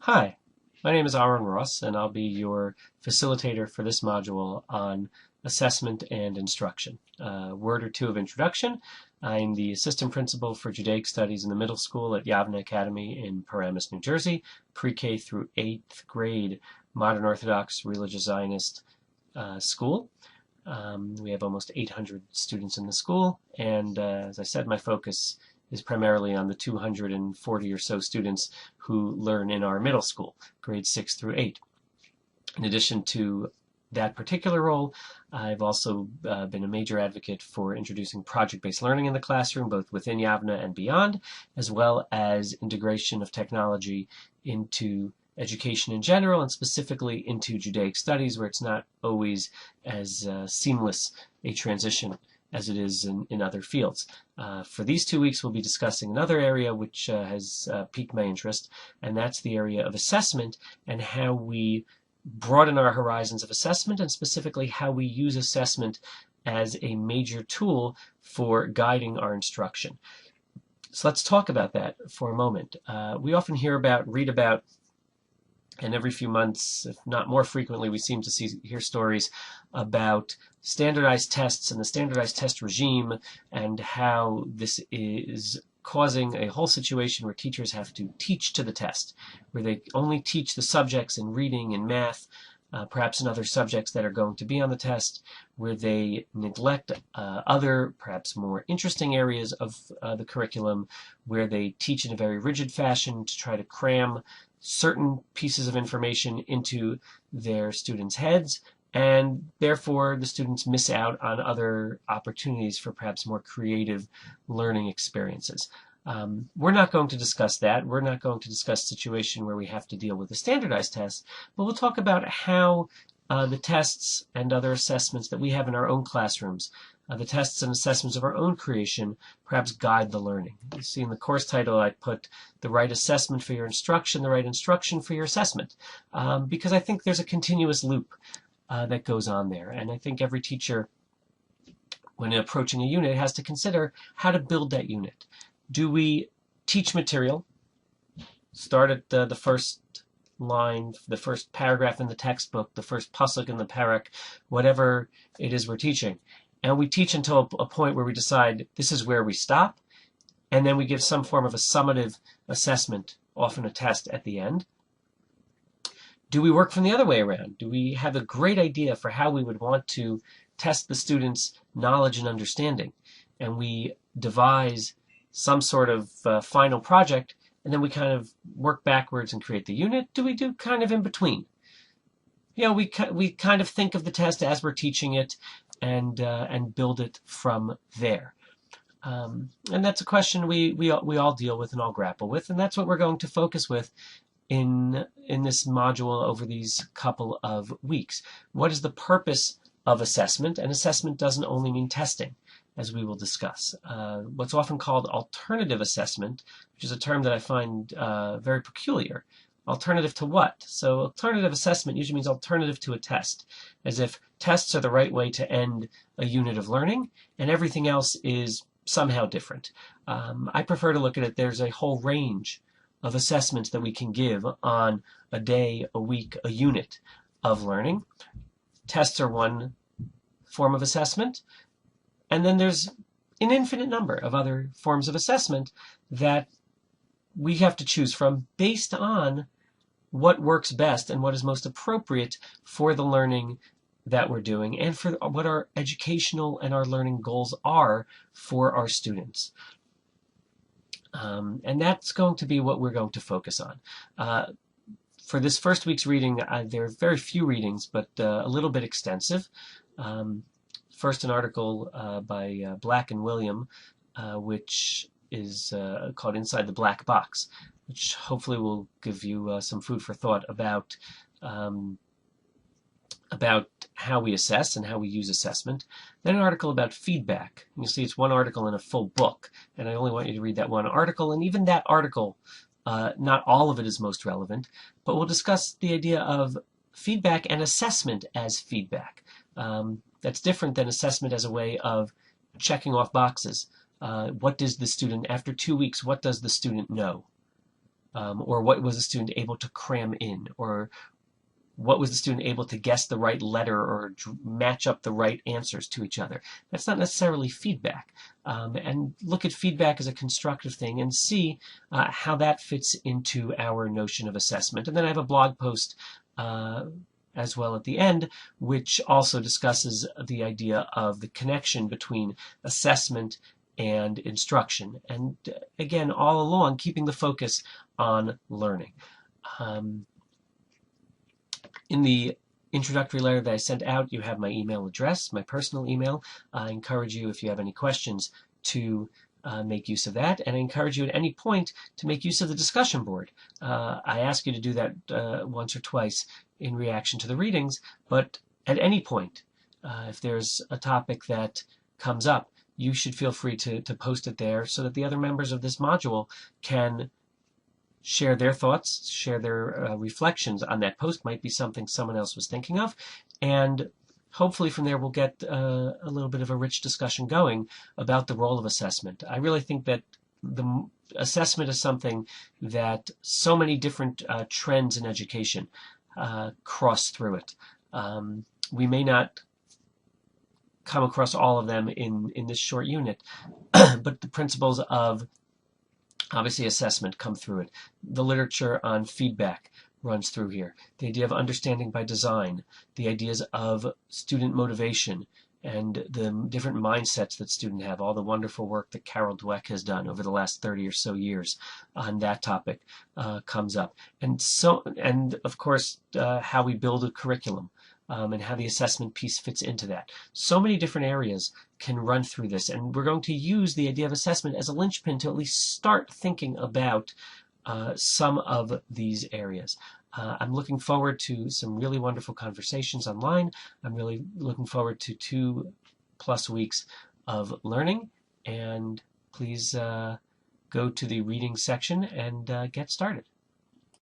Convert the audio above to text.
Hi, my name is Aaron Ross, and I'll be your facilitator for this module on assessment and instruction. A word or two of introduction. I'm the assistant principal for Judaic Studies in the middle school at Yavneh Academy in Paramus, New Jersey, pre-K through 8th grade modern Orthodox religious Zionist school. We have almost 800 students in the school, and as I said, my focus is primarily on the 240 or so students who learn in our middle school, grades 6 through 8. In addition to that particular role, I've also been a major advocate for introducing project-based learning in the classroom, both within Yavneh and beyond, as well as integration of technology into education in general, and specifically into Judaic studies, where it's not always as seamless a transition as it is in other fields. For these 2 weeks, we'll be discussing another area which has piqued my interest, and that's the area of assessment and how we broaden our horizons of assessment, and specifically how we use assessment as a major tool for guiding our instruction. So let's talk about that for a moment. We often read about, and every few months, if not more frequently, we seem to hear stories about standardized tests and the standardized test regime, and how this is causing a whole situation where teachers have to teach to the test, where they only teach the subjects in reading and math, perhaps in other subjects that are going to be on the test, where they neglect other, perhaps more interesting areas of the curriculum, where they teach in a very rigid fashion to try to cram certain pieces of information into their students' heads, and therefore the students miss out on other opportunities for perhaps more creative learning experiences. We're not going to discuss that. We're not going to discuss a situation where we have to deal with a standardized test, but we'll talk about how the tests and other assessments that we have in our own classrooms, the tests and assessments of our own creation, perhaps guide the learning. You see in the course title I put the right assessment for your instruction, the right instruction for your assessment, because I think there's a continuous loop that goes on there. And I think every teacher, when approaching a unit, has to consider how to build that unit. Do we teach material, start at the first line, the first paragraph in the textbook, the first pasuk in the parak, whatever it is we're teaching, and we teach until a point where we decide this is where we stop, and then we give some form of a summative assessment, often a test at the end? Do we work from the other way around? Do we have a great idea for how we would want to test the students' knowledge and understanding, and we devise some sort of final project, and then we kind of work backwards and create the unit? Do we do kind of in between? We kind of think of the test as we're teaching it, and build it from there. And that's a question we all deal with and all grapple with, and that's what we're going to focus with in this module over these couple of weeks. What is the purpose of assessment? And assessment doesn't only mean testing, as we will discuss. What's often called alternative assessment, which is a term that I find very peculiar. Alternative to what? So alternative assessment usually means alternative to a test, as if tests are the right way to end a unit of learning, and everything else is somehow different. I prefer to look at it, there's a whole range of assessments that we can give on a day, a week, a unit of learning. Tests are one form of assessment, and then there's an infinite number of other forms of assessment that we have to choose from based on what works best and what is most appropriate for the learning that we're doing, and for what our educational and our learning goals are for our students. And that's going to be what we're going to focus on. For this first week's reading, there are very few readings, but a little bit extensive. First, an article by Black and William, which is called Inside the Black Box, which hopefully will give you some food for thought about how we assess and how we use assessment. Then an article about feedback. You'll see it's one article in a full book, and I only want you to read that one article, and even that article, not all of it is most relevant, but we'll discuss the idea of feedback and assessment as feedback. That's different than assessment as a way of checking off boxes. What does the student, after 2 weeks, what does the student know? or what was the student able to cram in, or what was the student able to guess the right letter or match up the right answers to each other. That's not necessarily feedback. And look at feedback as a constructive thing and see how that fits into our notion of assessment. And then I have a blog post as well at the end, which also discusses the idea of the connection between assessment and instruction. And again, all along, keeping the focus on learning. In the introductory letter that I sent out, you have my email address, my personal email. I encourage you, if you have any questions, to make use of that. And I encourage you at any point to make use of the discussion board. I ask you to do that once or twice in reaction to the readings, but at any point, if there's a topic that comes up, you should feel free to post it there so that the other members of this module can share their thoughts, share their reflections on that post. Might be something someone else was thinking of, and hopefully from there we'll get a little bit of a rich discussion going about the role of assessment. I really think that the assessment is something that so many different trends in education cross through it. We may not come across all of them in this short unit, but the principles of obviously assessment come through it. The literature on feedback runs through here. The idea of understanding by design, the ideas of student motivation, and the different mindsets that students have, all the wonderful work that Carol Dweck has done over the last 30 or so years on that topic comes up. And of course, how we build a curriculum. And how the assessment piece fits into that. So many different areas can run through this, and we're going to use the idea of assessment as a linchpin to at least start thinking about some of these areas. I'm looking forward to some really wonderful conversations online. I'm really looking forward to 2+ weeks of learning, and please go to the reading section and get started.